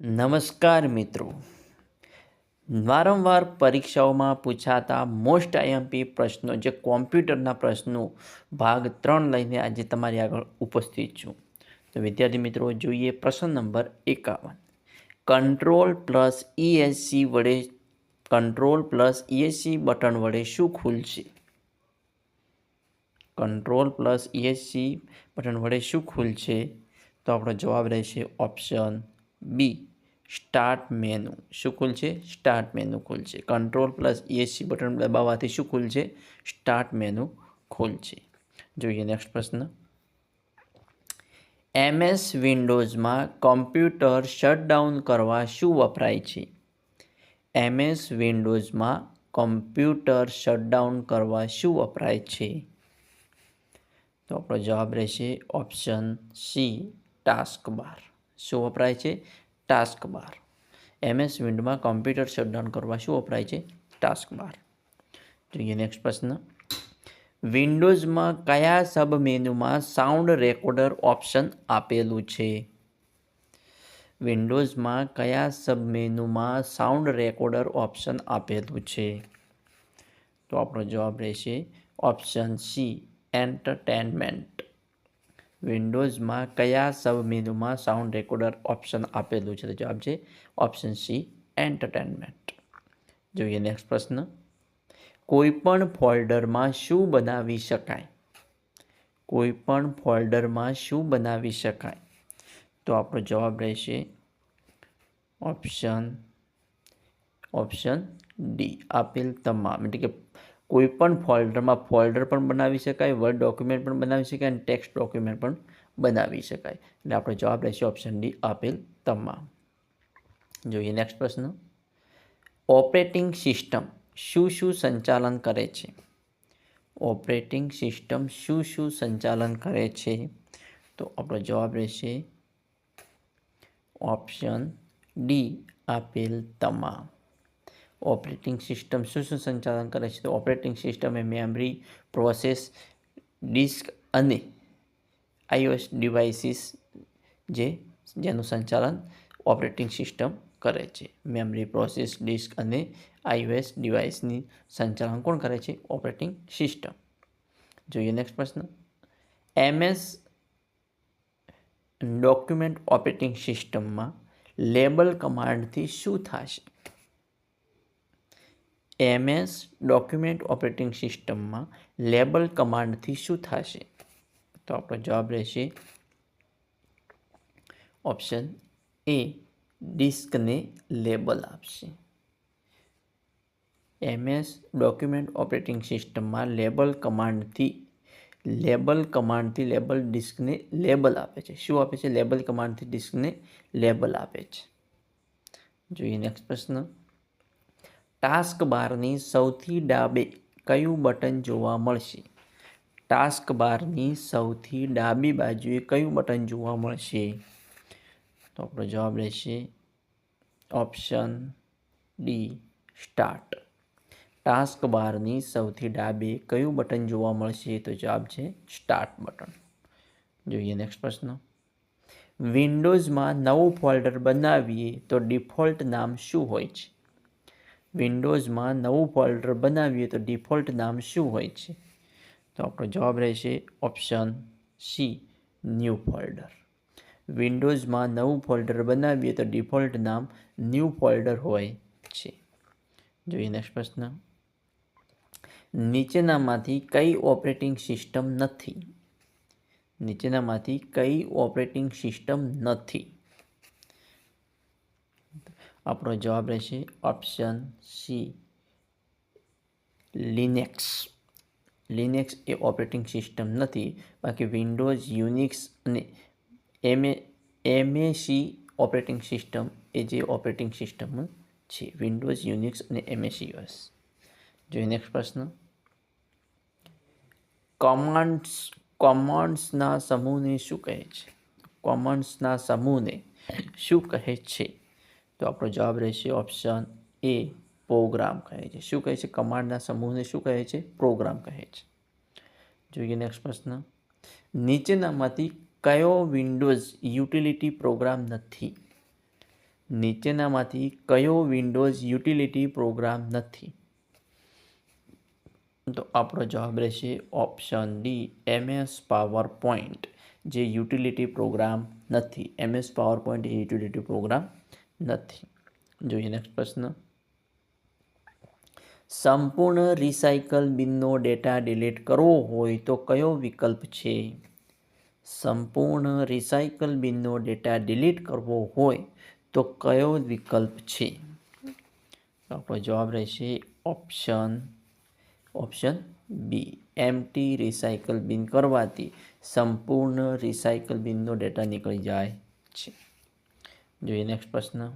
નમસ્કાર મિત્રો, વારંવાર પરીક્ષાઓમાં પૂછાતા મોસ્ટ આઈએમપી પ્રશ્નો જે કોમ્પ્યુટરના પ્રશ્નો ભાગ 3 લઈને આજે તમારી આગળ ઉપસ્થિત છું. તો વિદ્યાર્થી મિત્રો, જોઈએ પ્રશ્ન number 51. Control plus ESC button વડે શું ખુલશે? કંટ્રોલ પ્લસ ESC બટન વડે શું ખુલશે? તો આપણો જવાબ રહેશે ઓપ્શન બી, સ્ટાર્ટ મેનુ. શું ખુલશે? સ્ટાર્ટ મેનુ ખુલશે. કંટ્રોલ પ્લસ ESC બટન દબાવવાથી શું ખુલશે? સ્ટાર્ટ મેનુ ખુલશે. જોઈએ નેક્સ્ટ પ્રશ્ન. MS વિન્ડોઝમાં કમ્પ્યુટર શટડાઉન કરવા શું વપરાય છે? MS વિન્ડોઝમાં કમ્પ્યુટર શટડાઉન કરવા શું વપરાય છે? તો આપણો જવાબ રહેશે ઓપ્શન સી, ટાસ્ક બાર. શું વપરાય છે? ટાસ્ક બાર. MS વિન્ડોમાં કમ્પ્યુટર શટડાઉન કરવા શું વપરાય છે? ટાસ્ક બાર. જોઈએ નેક્સ્ટ પ્રશ્ન. વિન્ડોઝમાં કયા સબ મેનુમાં સાઉન્ડ રેકોર્ડર ઓપ્શન આપેલું છે? વિન્ડોઝમાં કયા સબ મેનુમાં સાઉન્ડ રેકોર્ડર ઓપ્શન આપેલું છે? તો આપણો જવાબ રહેશે ઓપ્શન સી, એન્ટરટેનમેન્ટ. વિન્ડોઝમાં કયા સબ મેનુમાં સાઉન્ડ રેકોર્ડર ઓપ્શન આપેલું છે? તો જવાબ છે ઓપ્શન સી, એન્ટરટેનમેન્ટ. જોઈએ નેક્સ્ટ પ્રશ્ન. કોઈપણ ફોલ્ડરમાં શું બનાવી શકાય? કોઈપણ ફોલ્ડરમાં શું બનાવી શકાય? તો આપણો જવાબ રહેશે ઓપ્શન ડી, આપેલ તમામ. એટલે કે કોઈપણ ફોલ્ડરમાં ફોલ્ડર પણ બનાવી શકાય, વર્ડ ડોક્યુમેન્ટ પણ બનાવી શકાય અને ટેક્સ્ટ ડોક્યુમેન્ટ પણ બનાવી શકાય. એટલે આપણો જવાબ રહેશે ઓપ્શન ડી, આપેલ તમામ. જોઈએ નેક્સ્ટ પ્રશ્ન. ઓપરેટિંગ સિસ્ટમ શું સંચાલન કરે છે? ઓપરેટિંગ સિસ્ટમ શું સંચાલન કરે છે? તો આપણો જવાબ રહેશે ઓપ્શન ડી, આપેલ તમામ. ઓપરેટિંગ સિસ્ટમ શું સંચાલન કરે છે? તો ઓપરેટિંગ સિસ્ટમ એ મેમરી, પ્રોસેસ, ડિસ્ક અને iOS ડિવાઇસીસ જેનું સંચાલન ઓપરેટિંગ સિસ્ટમ કરે છે. મેમરી, પ્રોસેસ, ડિસ્ક અને iOS ડિવાઇસની સંચાલન કોણ કરે છે? Operating system. જોઈએ નેક્સ્ટ પ્રશ્ન. MS ડોક્યુમેન્ટ ઓપરેટિંગ સિસ્ટમમાં લેબલ કમાન્ડથી શું થશે? MS ડોક્યુમેન્ટ ઓપરેટિંગ સિસ્ટમમાં લેબલ કમાન્ડથી શું થશે? તો આપણો જવાબ રહેશે ઓપ્શન એ, ડિસ્કને લેબલ આપશે. MS ડોક્યુમેન્ટ ઓપરેટિંગ સિસ્ટમમાં લેબલ કમાન્ડથી લેબલ ડિસ્કને લેબલ આપે છે. શું આપે છે? લેબલ કમાન્ડથી ડિસ્કને લેબલ આપે છે. જોઈએ નેક્સ્ટ પ્રશ્ન. ટાસ્ક બારની સૌથી ડાબે કયું બટન જોવા મળશે? ટાસ્ક બારની સૌથી ડાબી બાજુએ કયું બટન જોવા મળશે? તો આપણો જવાબ રહેશે ઓપ્શન ડી, સ્ટાર્ટ. ટાસ્ક બારની સૌથી ડાબે કયું બટન જોવા મળશે? તો જવાબ છે સ્ટાર્ટ બટન. જોઈએ નેક્સ્ટ પ્રશ્ન. વિન્ડોઝમાં નવું ફોલ્ડર બનાવીએ તો ડિફોલ્ટ નામ શું હોય છે? વિન્ડોઝમાં નવું ફોલ્ડર બનાવીએ તો ડિફોલ્ટ નામ શું હોય છે? તો આપણો જવાબ રહેશે ઓપ્શન સી, ન્યૂ ફોલ્ડર. વિન્ડોઝમાં નવું ફોલ્ડર બનાવીએ તો ડિફોલ્ટ નામ ન્યૂ ફોલ્ડર હોય છે. જોઈએ નેક્સ્ટ પ્રશ્ન. નીચેનામાંથી કઈ ઓપરેટિંગ સિસ્ટમ નથી? નીચેનામાંથી કઈ ઓપરેટિંગ સિસ્ટમ નથી? આપણો જવાબ રહેશે ઓપ્શન સી, લિનેક્સ. લિનેક્સ એ ઓપરેટિંગ સિસ્ટમ નથી. બાકી વિન્ડોઝ, યુનિક્સ અને MAC ઓપરેટિંગ સિસ્ટમ એ જે ઓપરેટિંગ સિસ્ટમ છે. વિન્ડોઝ, યુનિક્સ અને MAC OS. જોઈએ નેક્સ્ટ પ્રશ્ન. કમાન્ડ્સના સમૂહને શું કહે છે? કમાન્ડ્સના સમૂહને શું કહે છે? તો આપણો જવાબ રહેશે ઓપ્શન એ, પ્રોગ્રામ કહે છે. શું કહે છે? કમાન્ડના સમૂહને શું કહે છે? પ્રોગ્રામ કહે છે. જોઈએ નેક્સ્ટ પ્રશ્ન. નીચેનામાંથી કયો વિન્ડોઝ યુટિલિટી પ્રોગ્રામ નથી? નીચેનામાંથી કયો વિન્ડોઝ યુટિલિટી પ્રોગ્રામ નથી? તો આપણો જવાબ રહેશે ઓપ્શન ડી, MS PowerPoint જે યુટિલિટી પ્રોગ્રામ નથી. MS PowerPoint એ યુટિલિટી પ્રોગ્રામ નથી. જોઈએ નેક્સ્ટ પ્રશ્ન. સંપૂર્ણ રિસાયકલ બિનનો ડેટા ડિલીટ કરવો હોય તો કયો વિકલ્પ છે? સંપૂર્ણ રિસાયકલ બિનનો ડેટા ડિલીટ કરવો હોય તો કયો વિકલ્પ છે? આપણો જવાબ રહેશે ઓપ્શન બી, એમ્પ્ટી રિસાયકલ બિન કરવાથી સંપૂર્ણ રિસાયકલ બિનનો ડેટા નીકળી જાય છે. જોઈએ નેક્સ્ટ પ્રશ્ન.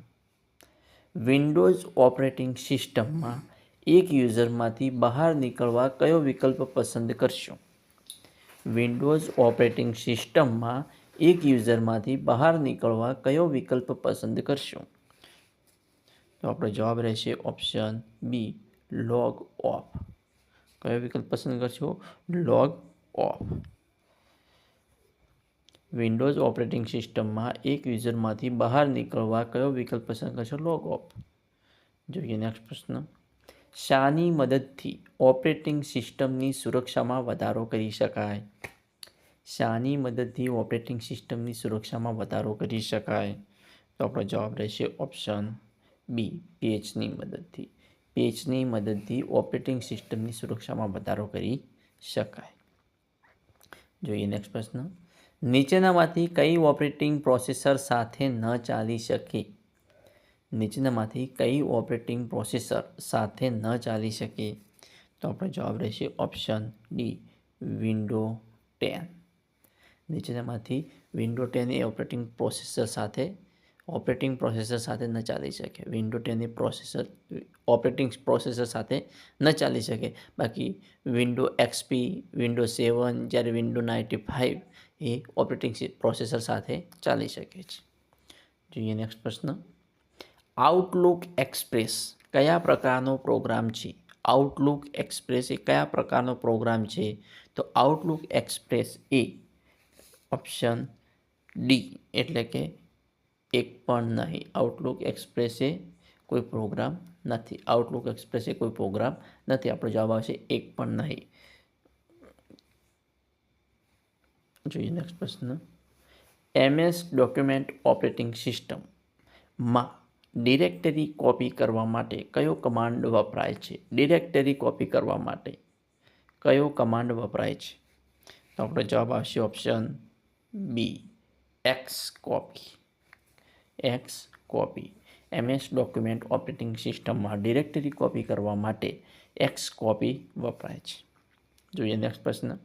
વિન્ડોઝ ઓપરેટિંગ સિસ્ટમમાં એક યુઝરમાંથી બહાર નીકળવા કયો વિકલ્પ પસંદ કરશો? વિન્ડોઝ ઓપરેટિંગ સિસ્ટમમાં એક યુઝરમાંથી બહાર નીકળવા કયો વિકલ્પ પસંદ કરશો? તો આપણો જવાબ રહેશે ઓપ્શન બી, લોગ ઓફ. કયો વિકલ્પ પસંદ કરશો? Log of. વિન્ડોઝ ઓપરેટિંગ સિસ્ટમમાં એક યુઝરમાંથી બહાર નીકળવા કયો વિકલ્પ પસંદ કરશો? Log of. જોઈએ નેક્સ્ટ પ્રશ્ન. શાની મદદથી ઓપરેટિંગ સિસ્ટમની સુરક્ષામાં વધારો કરી શકાય? શાની મદદથી ઓપરેટિંગ સિસ્ટમની સુરક્ષામાં વધારો કરી શકાય? તો આપણો જવાબ રહેશે ઓપ્શન બી, પેચની મદદથી. પેચની મદદથી ઓપરેટિંગ સિસ્ટમની સુરક્ષામાં વધારો કરી શકાય. જોઈએ નેક્સ્ટ પ્રશ્ન. નીચેનામાંથી કઈ ઓપરેટિંગ પ્રોસેસર સાથે ન ચાલી શકે? નીચેનામાંથી કઈ ઓપરેટિંગ પ્રોસેસર સાથે ન ચાલી શકે? તો આપણો જવાબ રહેશે ઓપ્શન ડી, વિન્ડો 10. નીચેનામાંથી વિન્ડો 10 એ ઓપરેટિંગ પ્રોસેસર સાથે ન ચાલી શકે. વિન્ડો 10 એ ઓપરેટિંગ પ્રોસેસર સાથે ન ચાલી શકે. બાકી વિન્ડો XP, વિન્ડો 7, જ્યારે વિન્ડો 95 એ ઓપરેટિંગ પ્રોસેસર સાથે ચાલી શકે છે. જોઈએ નેક્સ્ટ પ્રશ્ન. આઉટલુક એક્સપ્રેસ કયા પ્રકારનો પ્રોગ્રામ છે? આઉટલુક એક્સપ્રેસ એ કયા પ્રકારનો પ્રોગ્રામ છે? તો આઉટલુક એક્સપ્રેસ એ ઓપ્શન ડી એટલે કે એક પણ નહીં. આઉટલુક એક્સપ્રેસ એ કોઈ પ્રોગ્રામ નથી. આઉટલુક એક્સપ્રેસ એ કોઈ પ્રોગ્રામ નથી. આપણો જવાબ આવશે એક પણ નહીં. જોઈએ નેક્સ્ટ પ્રશ્ન. MS ડોક્યુમેન્ટ ઓપરેટિંગ સિસ્ટમમાં ડિરેક્ટરી કોપી કરવા માટે કયો કમાન્ડ વપરાય છે? ડિરેક્ટરી કોપી કરવા માટે કયો કમાન્ડ વપરાય છે? તો આપણો જવાબ આવશે option B, xcopy. xcopy. MS document operating સિસ્ટમમાં ડિરેક્ટરી કોપી કરવા માટે xcopy વપરાય છે. જોઈએ નેક્સ્ટ પ્રશ્ન.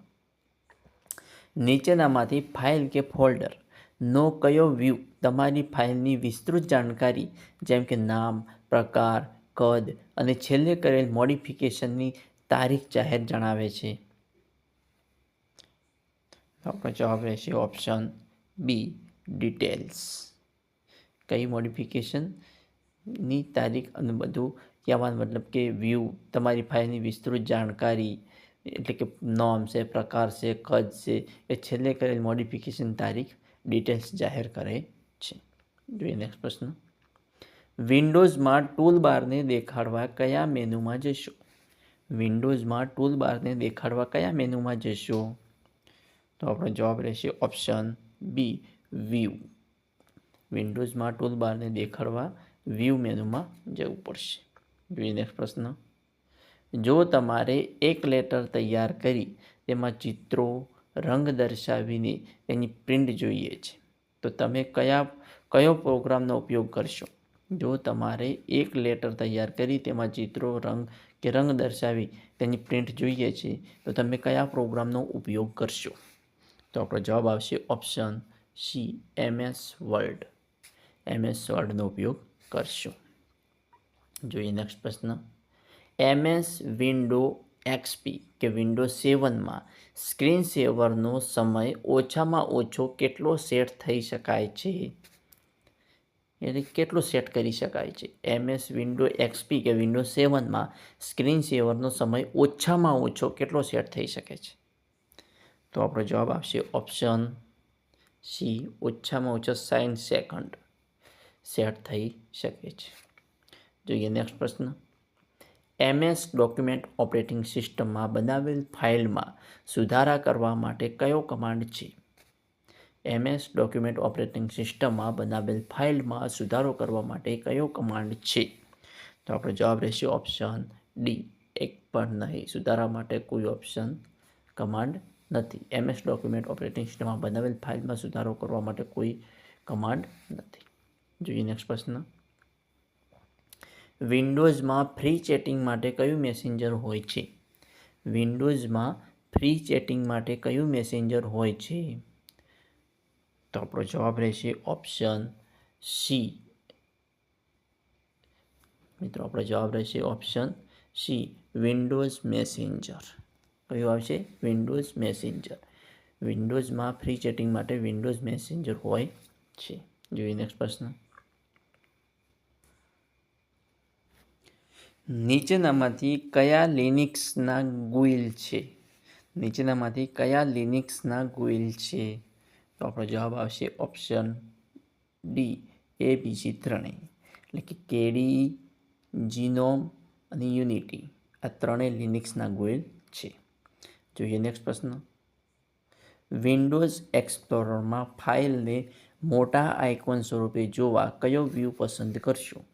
નીચેનામાંથી ફાઇલ કે ફોલ્ડરનો કયો વ્યૂ તમારી ફાઇલની વિસ્તૃત જાણકારી જેમ કે નામ, પ્રકાર, કદ અને છેલ્લે કરેલ મોડિફિકેશનની તારીખ જાહેર જણાવે છે? આપણો જવાબ રહેશે ઓપ્શન બી, ડિટેલ્સ. કઈ મોડિફિકેશનની તારીખ અને બધું કહેવાનો મતલબ કે વ્યૂ તમારી ફાઇલની વિસ્તૃત જાણકારી એટલે કે નામ છે, પ્રકાર છે, કદ છે, એ છેલ્લે કરેલ મોડિફિકેશન તારીખ ડિટેલ્સ જાહેર કરે છે. જોઈએ નેક્સ્ટ પ્રશ્ન. વિન્ડોઝમાં ટૂલબારને દેખાડવા કયા મેનુમાં જશો? વિન્ડોઝમાં ટૂલબારને દેખાડવા કયા મેનુમાં જશો? તો આપણો જવાબ રહેશે ઓપ્શન બી, વ્યૂ. વિન્ડોઝમાં ટૂલબારને દેખાડવા વ્યૂ મેનુમાં જવું પડશે. જોઈએ નેક્સ્ટ પ્રશ્ન. જો તમારે એક લેટર તૈયાર કરી તેમાં ચિત્રો, રંગ દર્શાવીને તેની પ્રિન્ટ જોઈએ છે તો તમે કયો પ્રોગ્રામનો ઉપયોગ કરશો? જો તમારે એક લેટર તૈયાર કરી તેમાં ચિત્રો, રંગ દર્શાવી તેની પ્રિન્ટ જોઈએ છે તો તમે કયા પ્રોગ્રામનો ઉપયોગ કરશો? તો આપણો જવાબ આવશે option C, MS word. MS વર્ડનો ઉપયોગ કરશો. જોઈએ નેક્સ્ટ પ્રશ્ન. MS વિન્ડો XP કે વિન્ડો 7માં સ્ક્રીન સેવરનો સમય ઓછામાં ઓછો કેટલો સેટ થઈ શકાય છે? એટલે કેટલો સેટ કરી શકાય છે? MS વિન્ડો XP કે વિન્ડો 7માં સ્ક્રીન સેવરનો સમય ઓછામાં ઓછો કેટલો સેટ થઈ શકે છે? તો આપણો જવાબ આવશે ઓપ્શન સી, ઓછામાં ઓછો 60 સેકન્ડ. સેટ થઈ શકે છે. જોઈએ નેક્સ્ટ પ્રશ્ન. MS ડોક્યુમેન્ટ ઓપરેટિંગ સિસ્ટમમાં બનાવેલ ફાઇલમાં સુધારા કરવા માટે કયો કમાન્ડ છે? MS ડોક્યુમેન્ટ ઓપરેટિંગ સિસ્ટમમાં બનાવેલ ફાઇલમાં સુધારો કરવા માટે કયો કમાન્ડ છે? તો આપણો જવાબ રહેશે ઓપ્શન ડી, એક પણ નહીં. સુધારા માટે કોઈ ઓપ્શન કમાન્ડ નથી. MS ડોક્યુમેન્ટ ઓપરેટિંગ સિસ્ટમમાં બનાવેલ ફાઇલમાં સુધારો કરવા માટે કોઈ કમાન્ડ નથી. જોઈએ નેક્સ્ટ પ્રશ્ન. વિન્ડોઝમાં ફ્રી ચેટિંગ માટે કયું મેસેન્જર હોય છે? વિન્ડોઝમાં ફ્રી ચેટિંગ માટે કયું મેસેન્જર હોય છે? તો આપણો જવાબ રહેશે ઓપ્શન સી. મિત્રો આપણો જવાબ રહેશે ઓપ્શન સી, વિન્ડોઝ મેસેન્જર. કયું આવશે? Windows Messenger. વિન્ડોઝમાં ફ્રી ચેટિંગ માટે વિન્ડોઝ મેસેન્જર હોય છે. જોઈએ નેક્સ્ટ પ્રશ્ન. નીચેનામાંથી કયા લિનક્સના GUI છે? નીચેનામાંથી કયા લિનક્સના GUI છે? તો આપણો જવાબ આવશે ઓપ્શન ડી, ABC ત્રણેય. એટલે કે KDE, જીનોમ અને યુનિટી. આ ત્રણેય લિનક્સના GUI છે. જોઈએ નેક્સ્ટ પ્રશ્ન. વિન્ડોઝ એક્સપ્લોરરમાં ફાઇલને મોટા આઇકોન સ્વરૂપે જોવા કયો વ્યૂ પસંદ કરશો?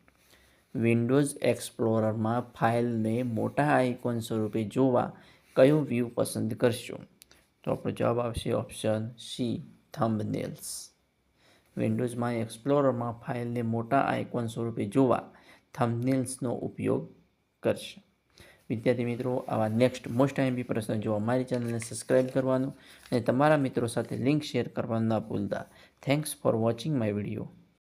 વિન્ડોઝ એક્સપ્લોરરમાં ફાઇલને મોટા આઇકોન સ્વરૂપે જોવા કયો વ્યૂ પસંદ કરશો? તો આપણો જવાબ આવશે ઓપ્શન સી, થંબનેલ્સ. વિન્ડોઝમાં એક્સપ્લોરરમાં ફાઇલને મોટા આઇકોન સ્વરૂપે જોવા થંબનેલ્સનો ઉપયોગ કરશે. વિદ્યાર્થી મિત્રો, આવા નેક્સ્ટ મોસ્ટ આઈએમપી પ્રશ્ન જોવા મારી ચેનલને સબસ્ક્રાઇબ કરવાનું અને તમારા મિત્રો સાથે લિંક શેર કરવાનું ના ભૂલતા. Thanks for watching my video.